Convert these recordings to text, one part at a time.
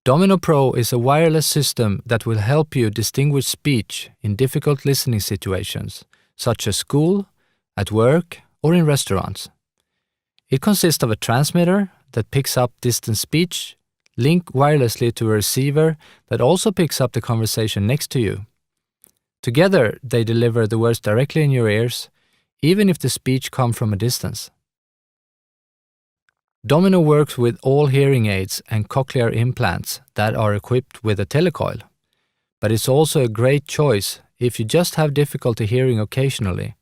Domino Pro is a wireless system that will help you distinguish speech in difficult listening situations, such as school, at work, or in restaurants. It consists of a transmitter that picks up distant speech, linked wirelessly to a receiver that also picks up the conversation next to you. Together, they deliver the words directly in your ears, even if the speech comes from a distance. Domino works with all hearing aids and cochlear implants that are equipped with a telecoil, but it's also a great choice if you just have difficulty hearing occasionally,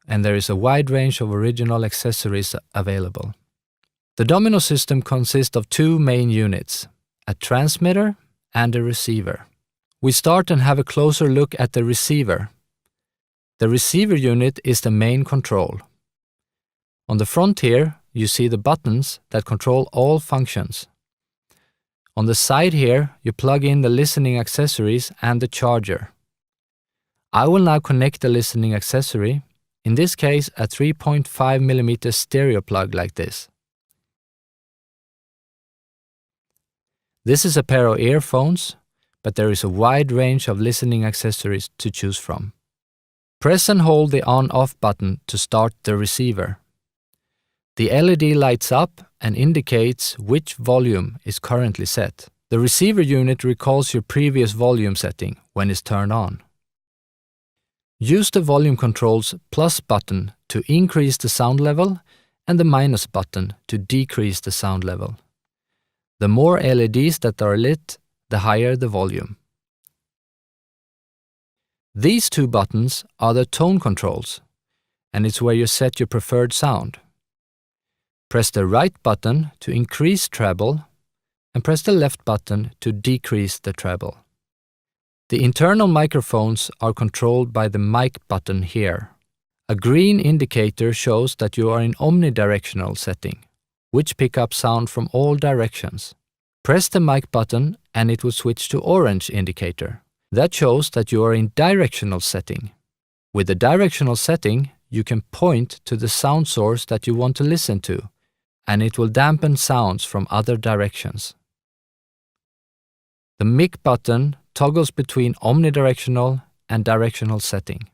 and there is a wide range of original accessories available. The Domino system consists of two main units, a transmitter and a receiver. We start and have a closer look at the receiver. The receiver unit is the main control. On the front here, you see the buttons that control all functions. On the side here, you plug in the listening accessories and the charger. I will now connect the listening accessory, in this case a 3.5mm stereo plug like this. This is a pair of earphones, but there is a wide range of listening accessories to choose from. Press and hold the on-off button to start the receiver. The LED lights up and indicates which volume is currently set. The receiver unit recalls your previous volume setting when it's turned on. Use the volume control's plus button to increase the sound level and the minus button to decrease the sound level. The more LEDs that are lit, the higher the volume. These two buttons are the tone controls, and it's where you set your preferred sound. Press the right button to increase treble and press the left button to decrease the treble. The internal microphones are controlled by the mic button here. A green indicator shows that you are in omnidirectional setting, which pick up sound from all directions. Press the mic button and it will switch to orange indicator. That shows that you are in directional setting. With the directional setting, you can point to the sound source that you want to listen to, and it will dampen sounds from other directions. The mic button toggles between omnidirectional and directional setting.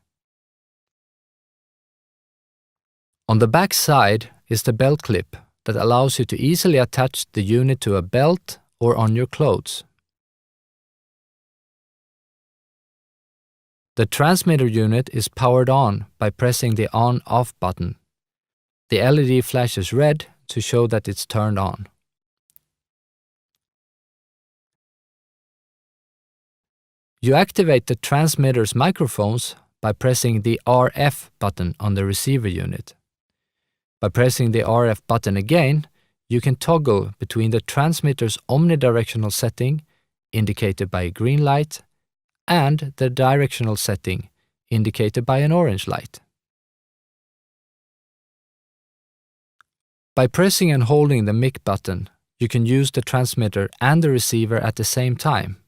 On the back side is the belt clip that allows you to easily attach the unit to a belt or on your clothes. The transmitter unit is powered on by pressing the on-off button. The LED flashes red to show that it's turned on. You activate the transmitter's microphones by pressing the RF button on the receiver unit. By pressing the RF button again, you can toggle between the transmitter's omnidirectional setting, indicated by a green light, and the directional setting, indicated by an orange light. By pressing and holding the mic button, you can use the transmitter and the receiver at the same time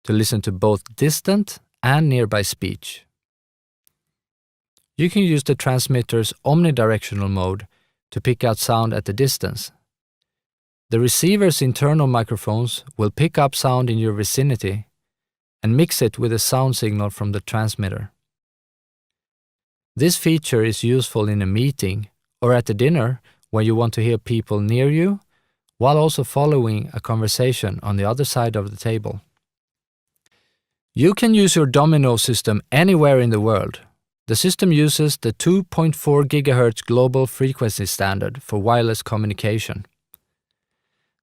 to listen to both distant and nearby speech. You can use the transmitter's omnidirectional mode to pick out sound at a distance. The receiver's internal microphones will pick up sound in your vicinity and mix it with a sound signal from the transmitter. This feature is useful in a meeting or at a dinner where you want to hear people near you, while also following a conversation on the other side of the table. You can use your Domino system anywhere in the world. The system uses the 2.4 GHz global frequency standard for wireless communication.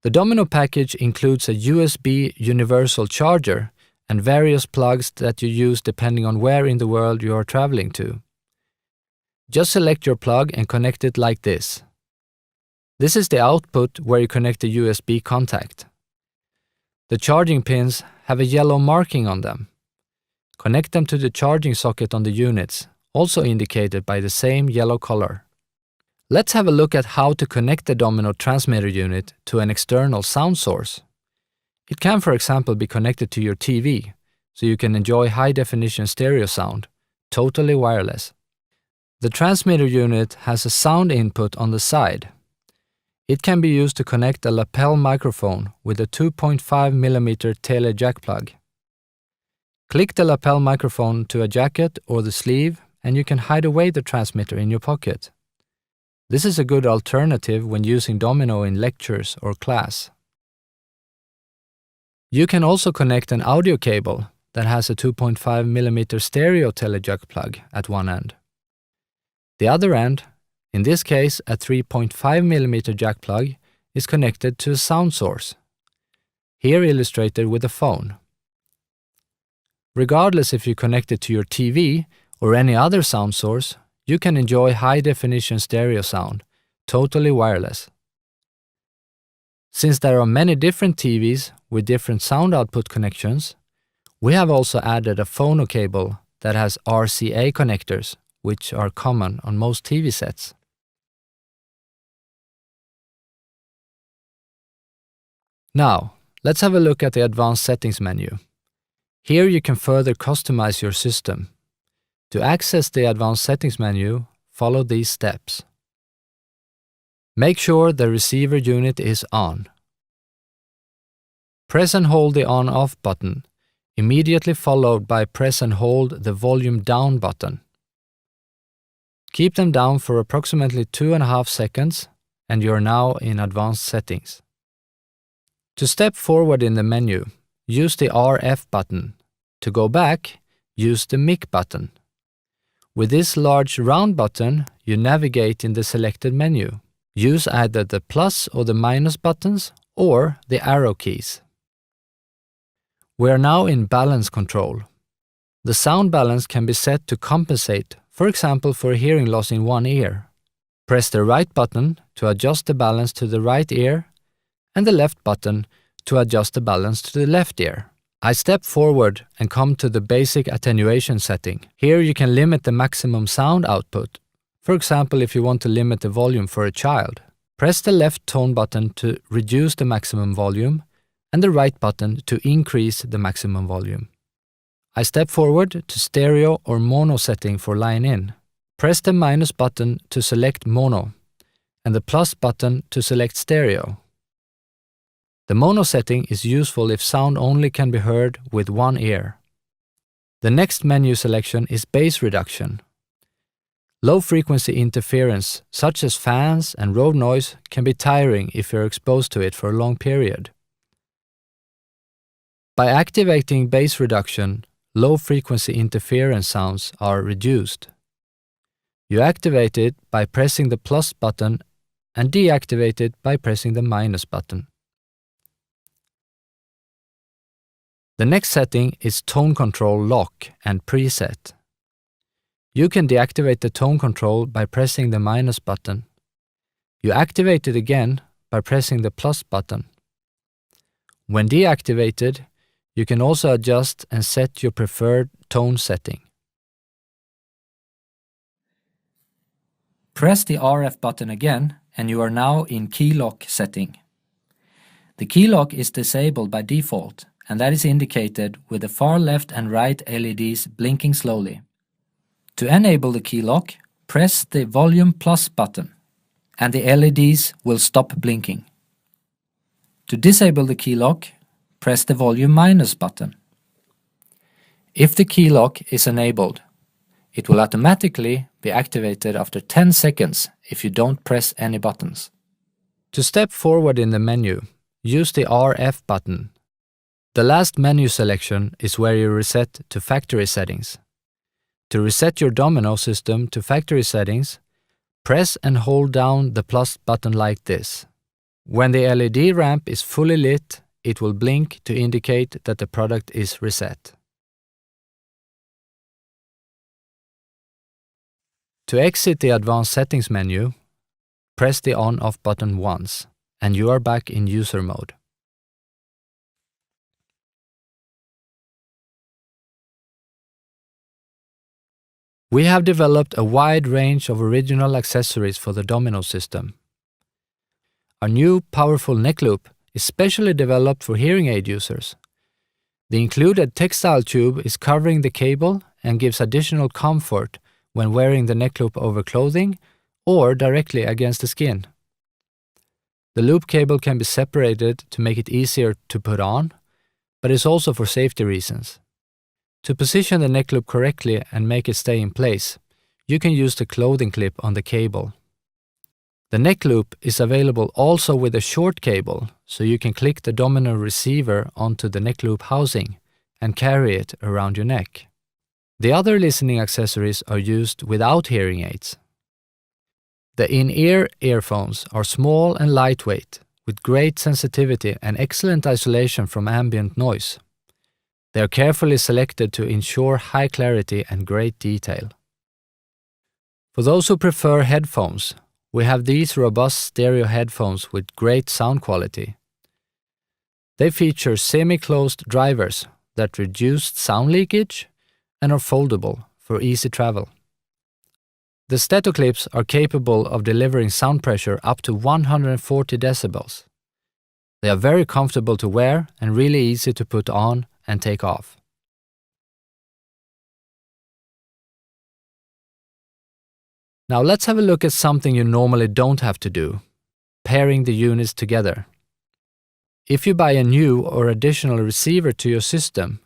The Domino package includes a USB universal charger and various plugs that you use depending on where in the world you are traveling to. Just select your plug and connect it like this. This is the output where you connect the USB contact. The charging pins have a yellow marking on them. Connect them to the charging socket on the units, also indicated by the same yellow color. Let's have a look at how to connect the Domino transmitter unit to an external sound source. It can, for example, be connected to your TV, so you can enjoy high-definition stereo sound, totally wireless. The transmitter unit has a sound input on the side. It can be used to connect a lapel microphone with a 2.5mm tele jack plug. Click the lapel microphone to a jacket or the sleeve and you can hide away the transmitter in your pocket. This is a good alternative when using Domino in lectures or class. You can also connect an audio cable that has a 2.5mm stereo telejack plug at one end. The other end, in this case a 3.5mm jack plug, is connected to a sound source, here illustrated with a phone. Regardless if you connect it to your TV or any other sound source, you can enjoy high-definition stereo sound, totally wireless. Since there are many different TVs with different sound output connections, we have also added a phono cable that has RCA connectors, which are common on most TV sets. Now, let's have a look at the Advanced Settings menu. Here you can further customize your system. To access the Advanced Settings menu, follow these steps. Make sure the receiver unit is on. Press and hold the on-off button, immediately followed by press and hold the volume down button. Keep them down for approximately 2.5 seconds and you are now in Advanced Settings. To step forward in the menu, use the RF button. To go back, use the mic button. With this large round button, you navigate in the selected menu. Use either the plus or the minus buttons or the arrow keys. We are now in balance control. The sound balance can be set to compensate, for example for hearing loss in one ear. Press the right button to adjust the balance to the right ear and the left button to adjust the balance to the left ear. I step forward and come to the basic attenuation setting. Here you can limit the maximum sound output. For example, if you want to limit the volume for a child, press the left tone button to reduce the maximum volume and the right button to increase the maximum volume. I step forward to stereo or mono setting for line in. Press the minus button to select mono and the plus button to select stereo. The mono setting is useful if sound only can be heard with one ear. The next menu selection is bass reduction. Low-frequency interference, such as fans and road noise, can be tiring if you're exposed to it for a long period. By activating bass reduction, low-frequency interference sounds are reduced. You activate it by pressing the plus button and deactivate it by pressing the minus button. The next setting is tone control lock and preset. You can deactivate the tone control by pressing the minus button. You activate it again by pressing the plus button. When deactivated, you can also adjust and set your preferred tone setting. Press the RF button again and you are now in key lock setting. The key lock is disabled by default, and that is indicated with the far left and right LEDs blinking slowly. To enable the key lock, press the volume plus button, and the LEDs will stop blinking. To disable the key lock, press the volume minus button. If the key lock is enabled, it will automatically be activated after 10 seconds if you don't press any buttons. To step forward in the menu, use the RF button. The last menu selection is where you reset to factory settings. To reset your Domino system to factory settings, press and hold down the plus button like this. When the LED ramp is fully lit, it will blink to indicate that the product is reset. To exit the Advanced Settings menu, press the on-off button once, and you are back in user mode. We have developed a wide range of original accessories for the Domino system. Our new powerful neck loop is specially developed for hearing aid users. The included textile tube is covering the cable and gives additional comfort when wearing the neck loop over clothing or directly against the skin. The loop cable can be separated to make it easier to put on, but it's also for safety reasons. To position the neck loop correctly and make it stay in place, you can use the clothing clip on the cable. The neck loop is available also with a short cable, so you can click the Domino receiver onto the neck loop housing and carry it around your neck. The other listening accessories are used without hearing aids. The in-ear earphones are small and lightweight, with great sensitivity and excellent isolation from ambient noise. They are carefully selected to ensure high clarity and great detail. For those who prefer headphones, we have these robust stereo headphones with great sound quality. They feature semi-closed drivers that reduce sound leakage and are foldable for easy travel. The Steto clips are capable of delivering sound pressure up to 140 decibels. They are very comfortable to wear and really easy to put on and take off. Now let's have a look at something you normally don't have to do, pairing the units together. If you buy a new or additional receiver to your system,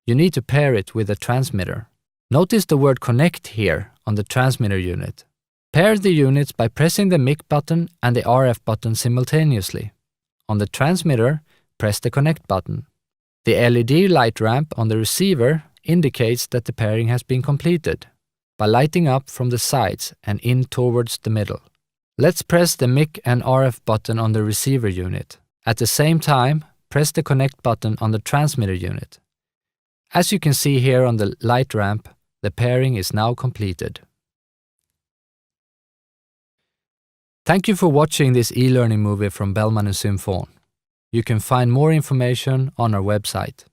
you need to pair it with a transmitter. Notice the word connect here on the transmitter unit. Pair the units by pressing the mic button and the RF button simultaneously. On the transmitter, press the connect button. The LED light ramp on the receiver indicates that the pairing has been completed by lighting up from the sides and in towards the middle. Let's press the mic and RF button on the receiver unit. At the same time, press the connect button on the transmitter unit. As you can see here on the light ramp, the pairing is now completed. Thank you for watching this e-learning movie from Bellman & Symphon. You can find more information on our website.